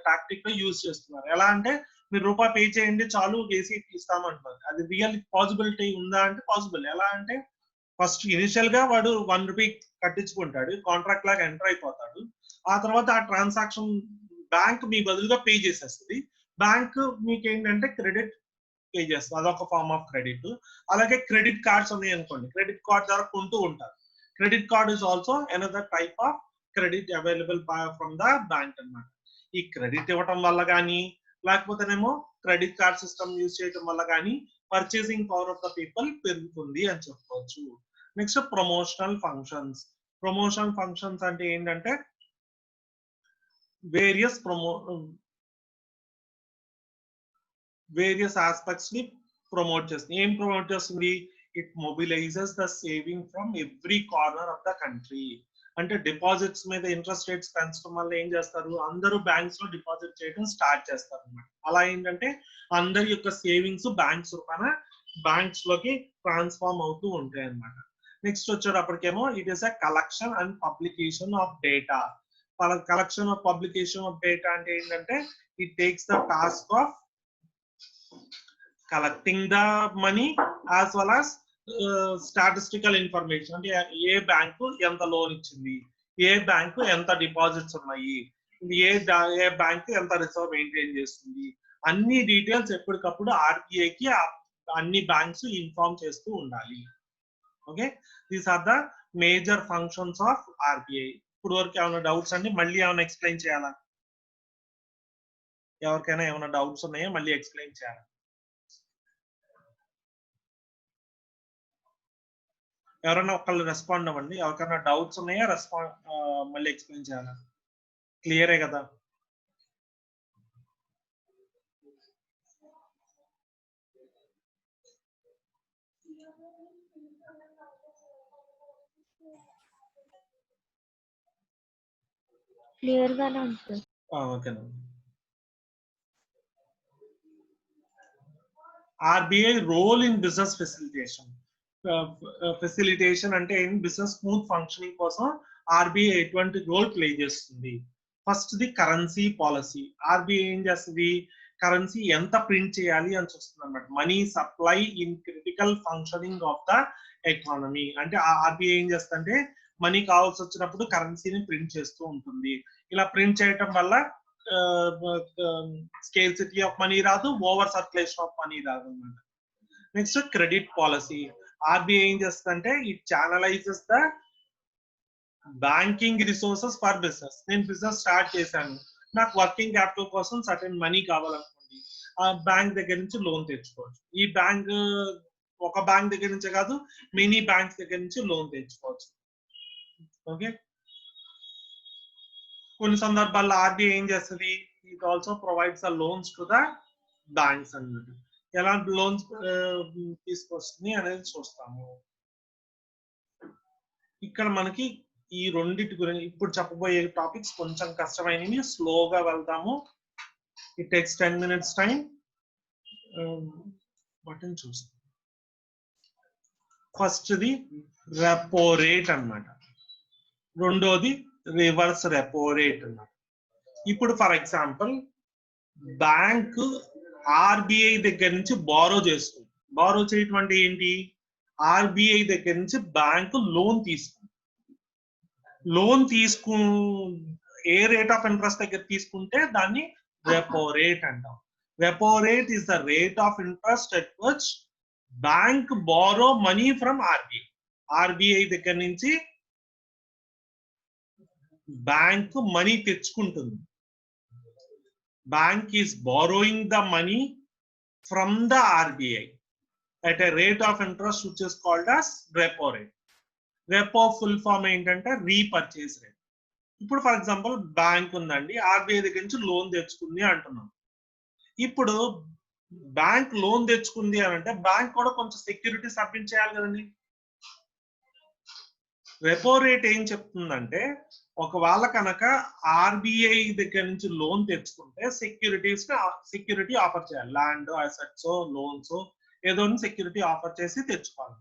టాక్టిక్ లో యూజ్ చేస్తున్నారు. ఎలా అంటే మీరు రూపాయి పే చేయండి చాలు ఏసీ ఇస్తామంటున్నారు. అది రియల్ పాసిబిలిటీ ఉందా అంటే పాసిబుల్. ఎలా అంటే ఫస్ట్ ఇనిషియల్ గా వాడు 1 రూపీ కట్టించుకుంటాడు, కాంట్రాక్ట్ లాగా ఎంటర్ అయిపోతాడు. ఆ తర్వాత ఆ ట్రాన్సాక్షన్ బ్యాంక్ మీ బదులుగా పే చేసేస్తుంది. బ్యాంక్ మీకు ఏంటంటే క్రెడిట్ పే చేస్తుంది, అదొక ఫార్మ్ ఆఫ్ క్రెడిట్. అలాగే క్రెడిట్ కార్డ్స్ ఉన్నాయి అనుకోండి, క్రెడిట్ కార్డ్ ద్వారా కొంటూ ఉంటారు. Credit card is also another type of credit available from the bank అన్నమాట. ఈ క్రెడిట్ ఇవ్వటం వల్ల కానీ లేకపోతేనేమో క్రెడిట్ కార్డ్ సిస్టమ్ యూజ్ చేయడం వల్ల కానీ purchasing power of the people పెరుగుతుంది అని చెప్పుకోవచ్చు. Next promotional functions. Promotional functions అంటే ఏంటంటే వేరియస్ ఆస్పెక్ట్స్ ని ప్రమోట్ చేస్తుంది. ఏం ప్రమోట్ చేస్తుంది, it mobilises the saving from every corner of the country. అంటే డిపాజిట్స్ మీద ఇంట్రెస్ట్ రేట్స్ పెంచడం వల్ల ఏం చేస్తారు, అందరూ బ్యాంక్స్ లో డిపాజిట్ చేయడం స్టార్ట్ చేస్తారు అన్నమాట. అలా ఏంటంటే అందరి యొక్క సేవింగ్స్ బ్యాంక్స్ రూపాన బ్యాంక్స్ లోకి ట్రాన్స్ఫార్మ్ అవుతూ ఉంటాయి అన్నమాట. నెక్స్ట్ వచ్చేటప్పటికేమో it is a collection and publication of data. Collection of publication of data అంటే ఏంటంటే it takes the task of collecting the money as well as statistical information. అంటే ఏ bank ఎంత లోన్ ఇచ్చింది, ఏ బ్యాంకు ఎంత డిపాజిట్స్ ఉన్నాయి, ఏ bank ఎంత reserve maintain చేస్తుంది, అన్ని డీటెయిల్స్ ఎప్పటికప్పుడు ఆర్బీఐకి అన్ని బ్యాంక్స్ ఇన్ఫార్మ్ చేస్తూ ఉండాలి. Okay, these are the major functions of RBI. ఇప్పుడు వరకు ఏమైనా డౌట్స్ అండి, మళ్ళీ ఏమైనా ఎక్స్ప్లెయిన్ చేయాలా? ఎవరికైనా ఏమైనా డౌట్స్ ఉన్నాయో మళ్ళీ ఎక్స్ప్లెయిన్ చేయాలా? ఎవరైనా ఒకళ్ళు రెస్పాండ్ అవ్వండి. ఎవరికైనా డౌట్స్ ఉన్నాయా, మళ్ళీ ఎక్స్ప్లెయిన్ చేయాలా? క్లియరే కదా? క్లియర్ గానే ఉంది. ఓకేనా. RBI role in business facilitation. Facilitation అంటే బిజినెస్ స్మూత్ ఫంక్షనింగ్ కోసం ఆర్బీఐ ఎటువంటి రోల్ ప్లే చేస్తుంది? First the currency policy. RBI ఏం చేస్తుంది, కరెన్సీ ఎంత ప్రింట్ చేయాలి అని చూస్తుంది అన్నమాట. Money supply in critical functioning of the economy. అంటే ఆర్బీఐ ఏం చేస్తుందంటే మనీ కావాల్సి వచ్చినప్పుడు కరెన్సీని ప్రింట్ చేస్తూ ఉంటుంది. ఇలా ప్రింట్ చేయటం వల్ల స్కేర్సిటీ ఆఫ్ మనీ రాదు, ఓవర్ సర్క్యులేషన్ ఆఫ్ మనీ రాదు అన్నమాట. Next credit policy. ఆర్బీఐ ఏం చేస్తుందంటే it channelises the banking resources for business. నేను బిజినెస్ స్టార్ట్ చేశాను, నాకు వర్కింగ్ క్యాపిటల్ కోసం సర్టెన్ మనీ కావాలనుకోండి, ఆ బ్యాంక్ దగ్గర నుంచి లోన్ తెచ్చుకోవచ్చు. ఈ బ్యాంక్ ఒక బ్యాంక్ దగ్గర నుంచే కాదు, మెనీ బ్యాంక్స్ దగ్గర నుంచి లోన్ తెచ్చుకోవచ్చు. ఓకే, కొన్ని సందర్భాల్లో ఆర్బీఐ ఏం చేస్తుంది, it also provides the loans to the banks అన్నమాట. ఎలాంటి లోన్స్ తీసుకొస్తుంది అనేది చూస్తాము. ఇక్కడ మనకి ఈ రెండింటి గురించి ఇప్పుడు చెప్పబోయే టాపిక్స్ కొంచెం కష్టమైనవి, స్లోగా వెళ్దాము. It takes 10 minutes time. వాటిని చూస్తాం. ఫస్ట్ ది రెపో రేట్ అన్నమాట, రెండోది రివర్స్ రెపో రేట్ అన్నమాట. ఇప్పుడు ఫర్ ఎగ్జాంపుల్ బ్యాంక్ ఆర్బిఐ దగ్గర నుంచి బారో చేస్తుంది. బారో చేయటం అంటే ఏంటి? ఆర్బిఐ దగ్గర నుంచి బ్యాంకు లోన్ తీసుకుంది. లోన్ ఏ రేట్ ఆఫ్ ఇంట్రెస్ట్ దగ్గర తీసుకుంటే దాన్ని రెపో రేట్ అంటాం. Repo rate is the rate of interest at which bank borrow money from RBI. RBI దగ్గర నుంచి బ్యాంక్ మనీ తెచ్చుకుంటుంది. Bank is borrowing the money from the RBI at a rate of interest which is called as repo rate. Repo full form ఏంటంటే repurchase rate. ఇప్పుడు for example bank ఉందండి, RBI దగ్గర నుంచి loan తెచ్చుకుంది అంటున్నాం. ఇప్పుడు bank loan తెచ్చుకుంది అని అంటే బ్యాంక్ కూడా కొంచెం సెక్యూరిటీ సబ్మిట్ చేయాలి కదండి. రెపో రేట్ ఏం చెప్తుందంటే ఒకవేళ కనుక ఆర్బిఐ దగ్గర నుంచి లోన్ తెచ్చుకుంటే సెక్యూరిటీ ఆఫర్ చేయాలి. ల్యాండ్, అసెట్స్, లోన్స్ ఏదో సెక్యూరిటీ ఆఫర్ చేసి తెచ్చుకోవాలి.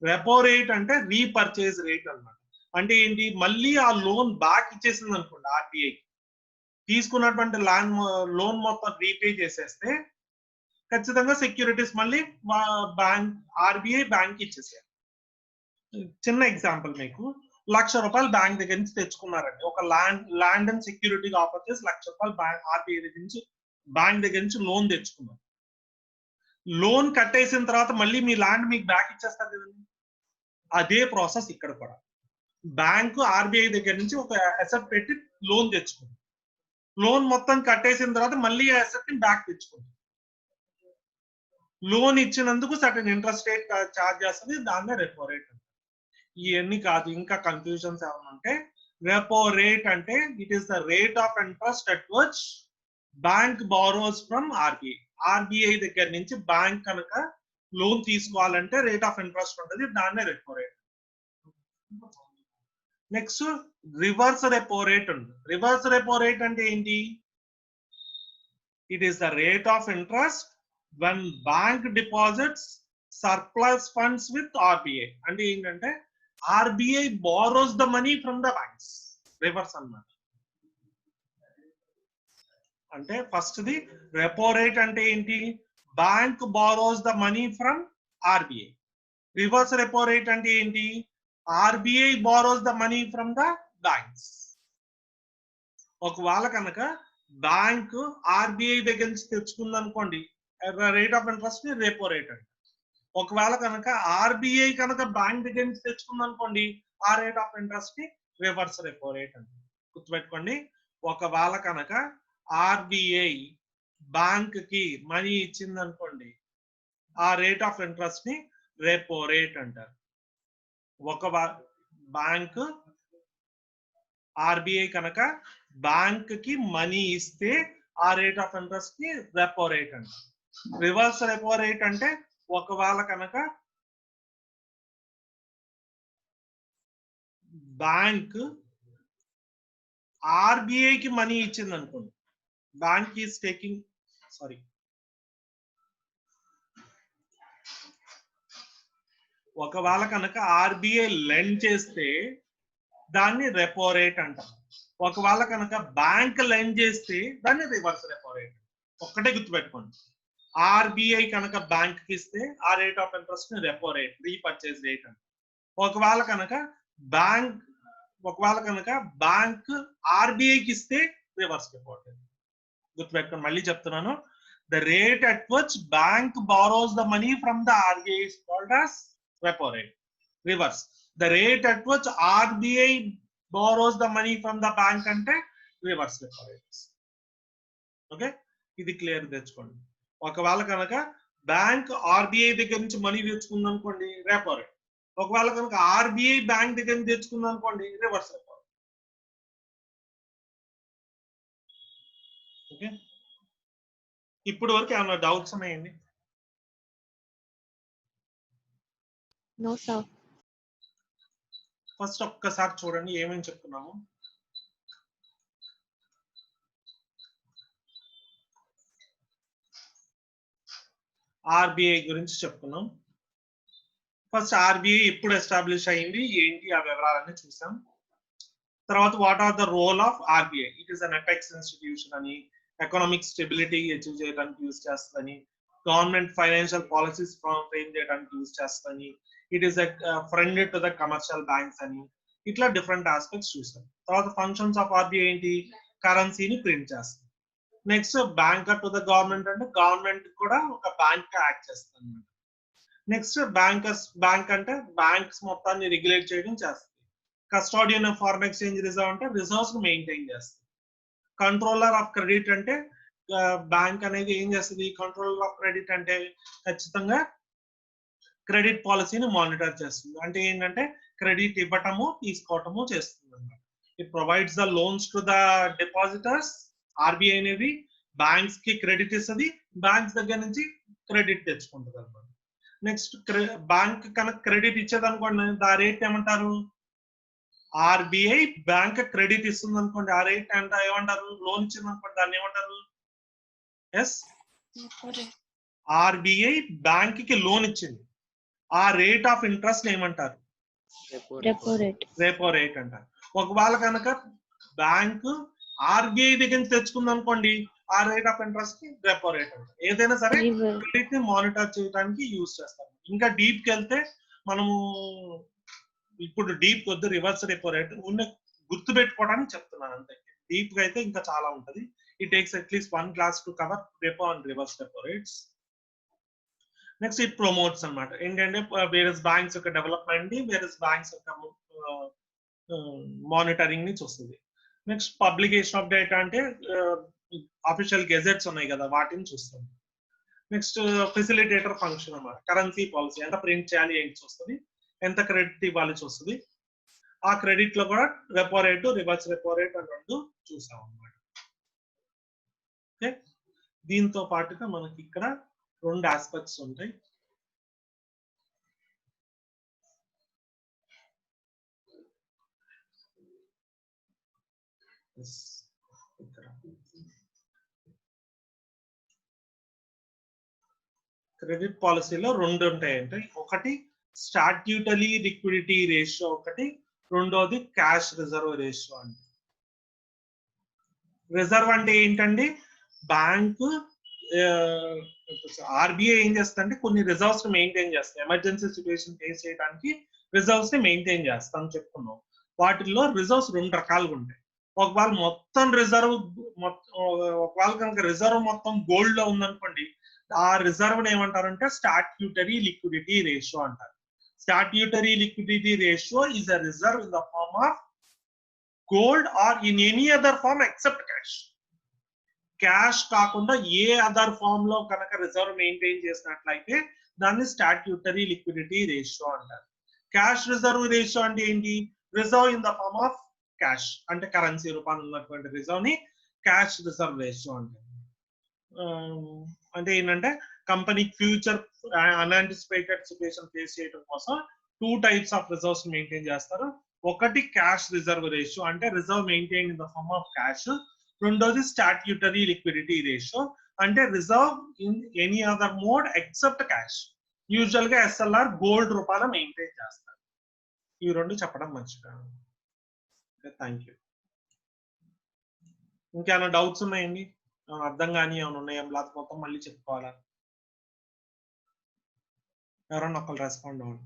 రెపో రేట్ అంటే రీపర్చేజ్ రేట్ అన్నమాట. అంటే ఏంటి? మళ్ళీ ఆ లోన్ బ్యాక్ ఇచ్చేసింది అనుకోండి ఆర్బిఐ, తీసుకున్నటువంటి లోన్ మొత్తం రీపే చేసేస్తే ఖచ్చితంగా సెక్యూరిటీస్ మళ్ళీ ఆర్బిఐ బ్యాంక్ ఇచ్చేసారు. చిన్న ఎగ్జాంపుల్ మీకు, ₹1,00,000 బ్యాంక్ దగ్గర నుంచి తెచ్చుకున్నారండి. ఒక ల్యాండ్ అండ్ సెక్యూరిటీ ఆఫర్ చేసి ₹1,00,000 ఆర్బిఐ దగ్గర నుంచి బ్యాంక్ దగ్గర నుంచి లోన్ తెచ్చుకున్నారు. లోన్ కట్టేసిన తర్వాత మళ్ళీ మీ ల్యాండ్ మీకు బ్యాక్ ఇచ్చేస్తారు కదండి. అదే ప్రాసెస్ ఇక్కడ కూడా. బ్యాంకు ఆర్బిఐ దగ్గర నుంచి ఒక అసెట్ పెట్టి లోన్ తెచ్చుకుంది. లోన్ మొత్తం కట్టేసిన తర్వాత మళ్ళీ ఆ అసెట్ ని బ్యాక్ తెచ్చుకుంది. లోన్ ఇచ్చినందుకు సర్టెన్ ఇంట్రెస్ట్ రేట్ చార్జ్ చేస్తుంది, దాన్నే రెపో రేట్. ఇవన్నీ కాదు, ఇంకా కన్ఫ్యూజన్స్ ఏమైనా ఉంటే, రెపో రేట్ అంటే it is the rate of interest at which bank borrows from RBI. RBI దగ్గర నుంచి బ్యాంక్ కనుక లోన్ తీసుకోవాలంటే రేట్ ఆఫ్ ఇంట్రెస్ట్ ఉంటుంది, దాన్నే repo rate. Next reverse repo rate ఉంది. రివర్స్ రెపో రేట్ అంటే ఏంటి? It is the rate of interest when bank deposits surplus funds with RBI. అంటే ఏంటంటే RBI borrows the money from the banks. Reverse అన్నమాట. అంటే first the repo rate అంటే ఏంటి? Bank borrows the money from RBI. Reverse repo rate అంటే ఏంటి? RBI borrows the money from the banks. ఒకవేళ కనుక బ్యాంక్ ఆర్బిఐ దగ్గర నుంచి తెచ్చుకుంది అనుకోండి, రేట్ ఆఫ్ ఇంట్రెస్ట్ ని రెపో రేట్ అంట. ఒకవేళ కనుక ఆర్బిఐ కనుక బ్యాంక్ దగ్గర నుంచి తెచ్చుకుంది అనుకోండి, ఆ రేట్ ఆఫ్ ఇంట్రెస్ట్ ని రివర్స్ రెపో రేట్ అంట. గుర్తుపెట్టుకోండి, ఒకవేళ కనుక ఆర్బిఐ బ్యాంక్ కి మనీ ఇచ్చింది అనుకోండి, ఆ రేట్ ఆఫ్ ఇంట్రెస్ట్ ని రెపో రేట్ అంటారు. ఒక బ్యాంక్ ఆర్బిఐ కనుక బ్యాంక్ కి మనీ ఇస్తే ఆ రేట్ ఆఫ్ ఇంట్రెస్ట్ ని రెపో రేట్ అంటారు. రివర్స్ రెపో రేట్ అంటే ఒకవేళ కనుక బ్యాంక్ ఆర్బిఐకి మనీ ఇచ్చింది అనుకోండి, బ్యాంక్ ఈస్ టేకింగ్ ఒకవేళ కనుక ఆర్బిఐ లెండ్ చేస్తే దాన్ని రెపో రేట్ అంటాం. ఒకవేళ కనుక బ్యాంక్ లెండ్ చేస్తే దాన్ని రివర్స్ రెపో రేట్. ఒక్కటే గుర్తుపెట్టుకోండి, ఆర్బిఐ కనుక బ్యాంక్ కి ఇస్తే ఆ రేట్ ఆఫ్ ఇంట్రెస్ట్ ని రెపో రేట్, రీపర్చేజ్ రేట్ అంట. ఒకవేళ కనుక బ్యాంక్ ఆర్బిఐకి ఇస్తే రివర్స్ రెపో రేట్. గుర్తుపెట్టుకోండి, మళ్ళీ చెప్తున్నాను, the rate at which bank borrows the money from the RBI is called as repo rate. Reverse, the rate at which RBI borrows the money from the bank అంటే reverse repo rate. Okay, ఇది clear తెచ్చుకోండి. ఒకవేళ కనుక bank RBI దగ్గర నుంచి money తెచ్చుకుంది అనుకోండి, repo rate. ఒకవేళ కనుక ఆర్బిఐ బ్యాంక్ దగ్గర నుంచి తెచ్చుకుంది అనుకోండి, రివర్స్ రెపో రేట్. ఓకే, ఇప్పుడు వరకు ఏమైనా డౌట్స్ ఉన్నాయండి? No sir. ఫస్ట్ ఒక్కసారి చూడండి ఏమేమి చెప్తున్నాము. ఆర్బిఐ గురించి చెప్తున్నాం. ఫస్ట్ ఆర్బిఐ ఎప్పుడు ఎస్టాబ్లిష్ అయింది ఏంటి ఆ వివరాలన్నీ చూసాం. తర్వాత what are the role of RBI, it is an apex institution అని, ఎకనామిక్ స్టెబిలిటీ అచీవ్ చేయడానికి యూజ్ చేస్తుందని, గవర్నమెంట్ ఫైనాన్షియల్ పాలసీస్ ఫ్రేమ్ చేయడానికి యూజ్ చేస్తుందని, it is friend to the commercial banks అని, ఇట్లా డిఫరెంట్ ఆస్పెక్ట్స్ చూసాం. తర్వాత ఫంక్షన్స్ ఆఫ్ ఆర్బీఐ ఏంటి, కరెన్సీని ప్రింట్ చేస్తుంది. Next banker to the government అంటే గవర్నమెంట్ కూడా ఒక బ్యాంక్ యాక్ట్ చేస్తుంది. నెక్స్ట్ బ్యాంక్ అంటే బ్యాంక్స్ మొత్తాన్ని రెగ్యులేట్ చేయడం చేస్తుంది. Custodian of foreign exchange reserve అంటే రిజర్వ్స్ మెయింటైన్ చేస్తుంది. కంట్రోలర్ ఆఫ్ క్రెడిట్ అంటే బ్యాంక్ అనేది ఏం చేస్తుంది, కంట్రోలర్ ఆఫ్ క్రెడిట్ అంటే ఖచ్చితంగా క్రెడిట్ పాలసీని మానిటర్ చేస్తుంది. అంటే ఏంటంటే క్రెడిట్ ఇవ్వటము తీసుకోవటము చేస్తుంది అన్నమాట. It provides the loans to the depositors. RBI అనేది బ్యాంక్స్ కి క్రెడిట్ ఇస్తుంది, బ్యాంక్స్ దగ్గర నుంచి క్రెడిట్ తెచ్చుకుంటుంది అన్నమాట. నెక్స్ట్ బ్యాంక్ కనుక క్రెడిట్ ఇచ్చేది అనుకోండి, ఆ రేట్ ఏమంటారు, ఆర్బీఐ బ్యాంక్ క్రెడిట్ ఇస్తుంది అనుకోండి, ఆ రేట్ అంటే ఏమంటారు, లోన్ ఇచ్చింది అనుకోండి దాన్ని ఏమంటారు, ఎస్ ఆర్బీఐ బ్యాంక్ కి లోన్ ఇచ్చింది, ఆ రేట్ ఆఫ్ ఇంట్రెస్ట్ ఏమంటారు, రెపో రేట్ అంటారు. ఒకవేళ కనుక బ్యాంక్ ఆర్బీఐ దగ్గర నుంచి తెచ్చుకుంది అనుకోండి, ఆ రేట్ ఆఫ్ ఇంట్రెస్ట్ కి రెపో రేట్ అంటారు. ఏదైనా సరే క్రెడిట్ ని మానిటర్ చేయడానికి యూజ్ చేస్తాం. ఇంకా డీప్ కి వెళ్తే మనము ఇప్పుడు డీప్ కొద్ది రివర్స్ రెపో రేట్ ఉన్న గుర్తు పెట్టుకోవడానికి చెప్తున్నాను అంతే. డీప్ గా అయితే ఇంకా చాలా ఉంటది. It takes at least 1 class to cover repo and reverse repo rates. Next it promotes అన్నమాట. ఏంటంటే వేరియస్ బ్యాంక్స్ యొక్క డెవలప్మెంట్ ని, వేరియస్ బ్యాంక్స్ యొక్క మానిటరింగ్ ని చూస్తుంది. నెక్స్ట్ పబ్లికేషన్ ఆఫ్ డేటా అంటే అఫీషియల్ గెజెట్స్ ఉన్నాయి కదా, వాటిని చూస్తుంది. నెక్స్ట్ ఫెసిలిటేటర్ ఫంక్షన్ అన్నమాట. కరెన్సీ పాలసీ ఎంత ప్రింట్ చేయాలి ఏంటి చూస్తుంది, ఎంత క్రెడిట్ ఇవ్వాలి చూస్తుంది. ఆ క్రెడిట్ లో కూడా repo rate, reverse repo rate అని రెండు చూసాం అన్నమాట. ఓకే, దీంతో పాటుగా మనకి ఇక్కడ 2 ఆస్పెక్ట్స్ ఉంటాయి. క్రెడిట్ పాలసీలో 2 ఉంటాయంటే, ఒకటి స్టాట్యూటరీ లిక్విడిటీ రేషియో ఒకటి, రెండోది క్యాష్ రిజర్వ్ రేషియో అంటే. రిజర్వ్ అంటే ఏంటండి, బ్యాంకు ఆర్బీఐ ఏం చేస్తుందంటే కొన్ని రిజర్వ్స్ మెయింటైన్ చేస్తాయి. ఎమర్జెన్సీ సిచ్యువేషన్ ఫేస్ చేయడానికి రిజర్వ్స్ ని మెయింటైన్ చేస్తాం చెప్పుకున్నాం. వాటిల్లో రిజర్వ్స్ 2 రకాలుగా ఉంటాయి. ఒకవేళ మొత్తం రిజర్వ్ ఒకవేళ కనుక రిజర్వ్ మొత్తం గోల్డ్ లో ఉందనుకోండి, ఆ రిజర్వ్ ఏమంటారంటే స్టాట్యూటరీ లిక్విడిటీ రేషియో అంటారు. Statutory liquidity ratio is a reserve in the form of gold or in any other form except cash. Cash కాకుండా ఏ అదర్ ఫార్మ్ లో కనుక రిజర్వ్ మెయింటైన్ చేసినట్లయితే దాన్ని స్టాట్యూటరీ లిక్విడిటీ రేషియో అంటారు. క్యాష్ రిజర్వ్ రేషియో అంటే ఏంటి, reserve in the form of cash అంటే కరెన్సీ రూపాన్ని ఉన్నటువంటి రిజర్వ్ ని క్యాష్ రిజర్వ్ రేషియో అంటారు. అంటే ఏంటంటే company future unanticipated situation face చేయడం కోసం 2 టైప్స్ ఆఫ్ రిజర్వ్స్ మెయింటైన్ చేస్తారు. ఒకటి క్యాష్ రిజర్వ్ రేషియో అంటే reserve maintain in the form of cash. రెండోది స్టాట్యూటరీ లిక్విడిటీ రేషియో అంటే reserve in any other mode except cash. Usual గా ఎస్ఎల్ఆర్ గోల్డ్ రూపాన maintain చేస్తారు. ఈ 2 చెప్పడం మంచిగా. Thank you. ఇంకేమైనా డౌట్స్ ఉన్నాయండి, అర్థం కానీ ఏమైనా ఉన్నాయా, లేకపోతే మొత్తం మళ్ళీ చెప్పుకోవాలా? ఎవరన్నా ఒకళ్ళు రెస్పాండ్ అవ్వండి.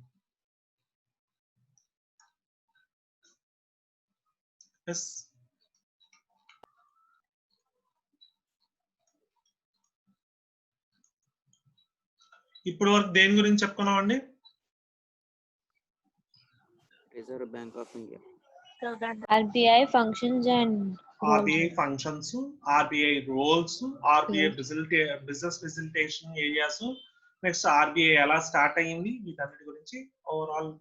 ఎస్, ఇప్పుడు వరకు దేని గురించి చెప్పుకున్నాం అండి? Reserve bank of India, RBI functions and RBI functions, RBI roles, RBI business facilitation areas, next RBI ఎలా స్టార్ట్ అయ్యింది, వీటన్నిటి గురించి ఓవరాల్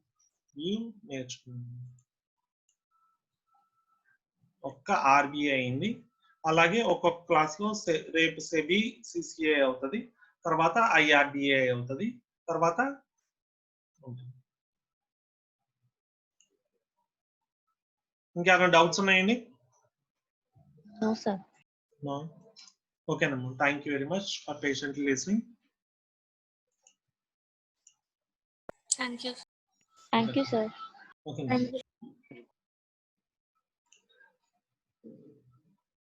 వ్యూ నేర్చుకున్నాం. ఒక్క ఆర్బీఐ అయింది. అలాగే ఒక్కొక్క క్లాస్ లో రేపు సెబీ సిసిఐ అవుతుంది, తర్వాత ఐఆర్డిఏ అవుతుంది, తర్వాత ఇంకేమైనా డౌట్స్ ఉన్నాయండి? no sir. No. Okay, Namu. Thank you very much for patiently listening. Thank you sir. Okay. Thank you.